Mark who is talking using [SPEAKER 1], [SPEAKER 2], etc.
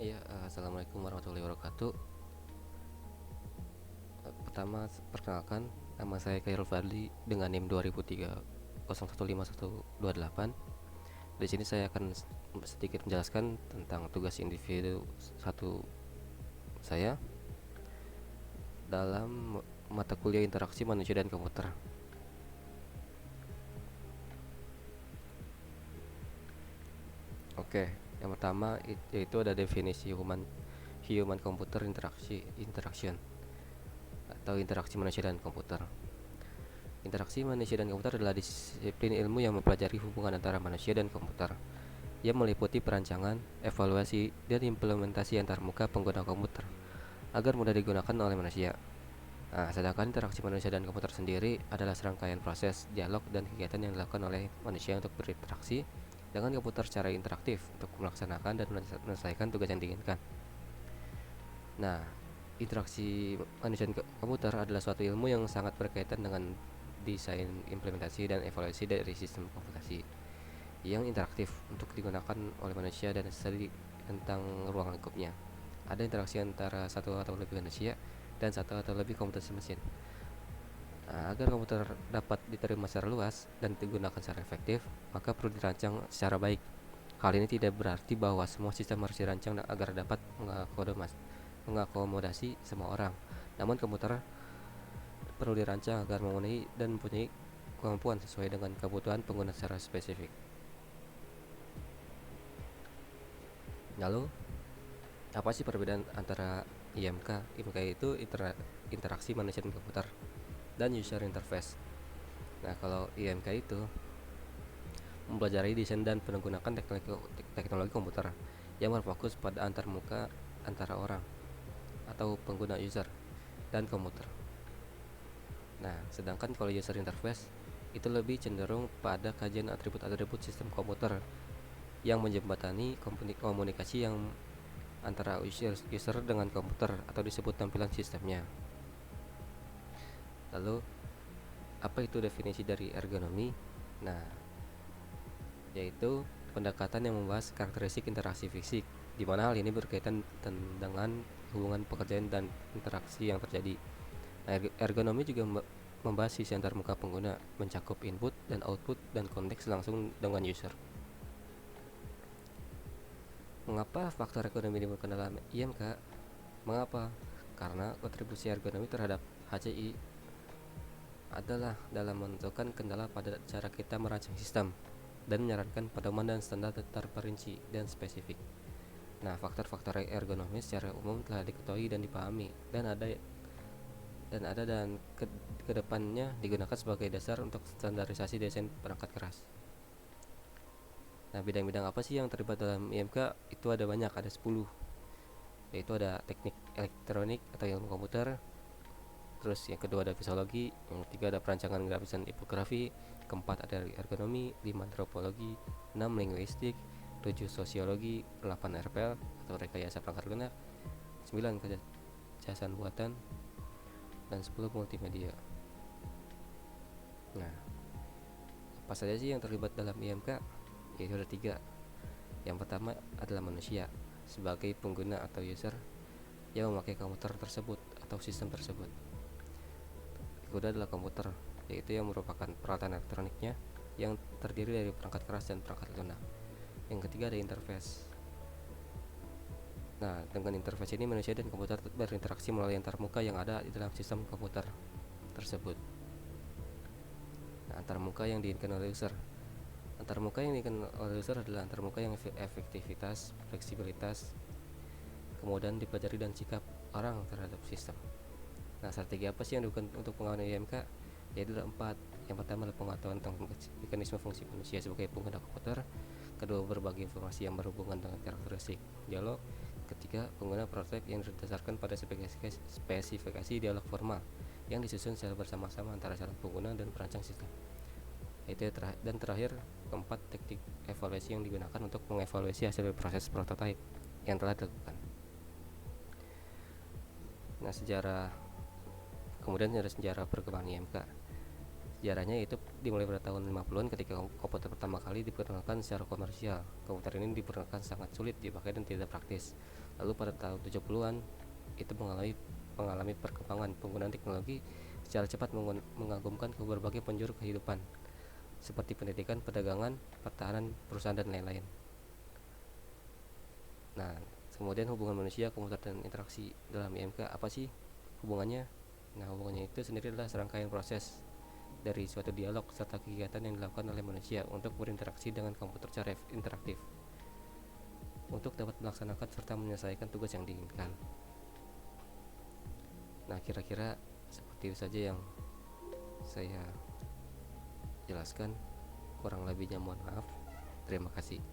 [SPEAKER 1] Iya, assalamualaikum warahmatullahi wabarakatuh. Pertama, perkenalkan, nama saya Khairul Fadli dengan NIM 2003 015128. Di sini saya akan sedikit menjelaskan tentang tugas individu satu saya dalam mata kuliah interaksi manusia dan komputer. Oke, yang pertama yaitu ada definisi human computer interaction atau interaksi manusia dan komputer. Interaksi manusia dan komputer adalah disiplin ilmu yang mempelajari hubungan antara manusia dan komputer. Ia meliputi perancangan, evaluasi, dan implementasi antarmuka pengguna komputer agar mudah digunakan oleh manusia. Nah, sedangkan interaksi manusia dan komputer sendiri adalah serangkaian proses, dialog, dan kegiatan yang dilakukan oleh manusia untuk berinteraksi dengan komputer secara interaktif untuk melaksanakan dan menyelesaikan tugas yang diinginkan. Nah, interaksi manusia dan komputer adalah suatu ilmu yang sangat berkaitan dengan desain, implementasi, dan evaluasi dari sistem komputasi yang interaktif untuk digunakan oleh manusia dan studi tentang ruang lingkupnya. Ada interaksi antara satu atau lebih manusia dan satu atau lebih komputer mesin. Nah, agar komputer dapat diterima secara luas dan digunakan secara efektif, maka perlu dirancang secara baik. Hal ini tidak berarti bahwa semua sistem harus dirancang agar dapat mengakomodasi semua orang. Namun komputer perlu dirancang agar memenuhi dan mempunyai kemampuan sesuai dengan kebutuhan pengguna secara spesifik. Lalu, apa sih perbedaan antara IMK? IMK itu interaksi manusia dan komputer dan user interface. Nah, kalau IMK itu mempelajari desain dan penggunaan teknologi komputer yang berfokus pada antarmuka antara orang atau pengguna user dan komputer. Nah, sedangkan kalau user interface itu lebih cenderung pada kajian atribut-atribut sistem komputer yang menjembatani komunikasi yang antara user dengan komputer atau disebut tampilan sistemnya. Lalu, apa itu definisi dari ergonomi? Nah, yaitu pendekatan yang membahas karakteristik interaksi fisik, di mana hal ini berkaitan dengan hubungan pekerjaan dan interaksi yang terjadi. Nah, ergonomi juga membahas sisi antarmuka pengguna, mencakup input dan output dan konteks langsung dengan user. Mengapa faktor ekonomi dimasukkan dalam IMK? Mengapa? Karena kontribusi ergonomi terhadap HCI adalah dalam menentukan kendala pada cara kita merancang sistem dan menyarankan pedoman dan standar terperinci dan spesifik. Nah, faktor-faktor ergonomi secara umum telah diketahui dan dipahami dan kedepannya digunakan sebagai dasar untuk standarisasi desain perangkat keras. Nah, bidang-bidang apa sih yang terlibat dalam IMK? Itu ada banyak, ada 10. Yaitu ada teknik elektronik atau ilmu komputer, terus yang kedua ada fisiologi, yang ketiga ada perancangan grafis dan tipografi, keempat ada ergonomi, 5 antropologi, 6 linguistik, 7 sosiologi, 8 RPL atau rekayasa perangkat lunak, 9 kejahatan buatan, dan 10 multimedia. Nah, apa saja sih yang terlibat dalam IMK? Yaitu ada 3. Yang pertama adalah manusia sebagai pengguna atau user yang memakai komputer tersebut atau sistem tersebut. Kedua adalah komputer, yaitu yang merupakan peralatan elektroniknya yang terdiri dari perangkat keras dan perangkat lunak. Yang ketiga ada interface. Nah, dengan interface ini manusia dan komputer berinteraksi melalui antarmuka yang ada di dalam sistem komputer tersebut. Nah, antarmuka yang diinginkan oleh user. Antarmuka yang diinginkan oleh user adalah antarmuka yang efektivitas, fleksibilitas, kemudian dipelajari dan sikap orang terhadap sistem. Nah, strategi apa sih yang dilakukan untuk pengawalan IMK? Yaitu ada 4. Yang pertama adalah pengetahuan tentang mekanisme fungsi manusia sebagai pengguna komputer. Kedua, berbagi informasi yang berhubungan dengan karakteristik dialog. Ketiga, pengguna prototipe yang berdasarkan pada spesifikasi dialog formal yang disusun secara bersama-sama antara calon pengguna dan perancang sistem. Dan terakhir, keempat, teknik evaluasi yang digunakan untuk mengevaluasi hasil proses prototipe yang telah dilakukan. Nah, kemudian ada sejarah perkembangan IMK. Sejarahnya itu dimulai pada tahun 50-an ketika komputer pertama kali diperkenalkan secara komersial. Komputer ini diperkenalkan sangat sulit dipakai dan tidak praktis. Lalu pada tahun 70-an itu mengalami perkembangan penggunaan teknologi secara cepat mengagumkan ke berbagai penjuru kehidupan seperti pendidikan, perdagangan, pertahanan, perusahaan dan lain-lain. Nah, kemudian hubungan manusia, komputer dan interaksi dalam IMK apa sih hubungannya? Nah, hubungannya itu sendiri adalah serangkaian proses dari suatu dialog serta kegiatan yang dilakukan oleh manusia untuk berinteraksi dengan komputer secara interaktif untuk dapat melaksanakan serta menyelesaikan tugas yang diinginkan. Nah, kira-kira seperti itu saja yang saya jelaskan. Kurang lebihnya mohon maaf. Terima kasih.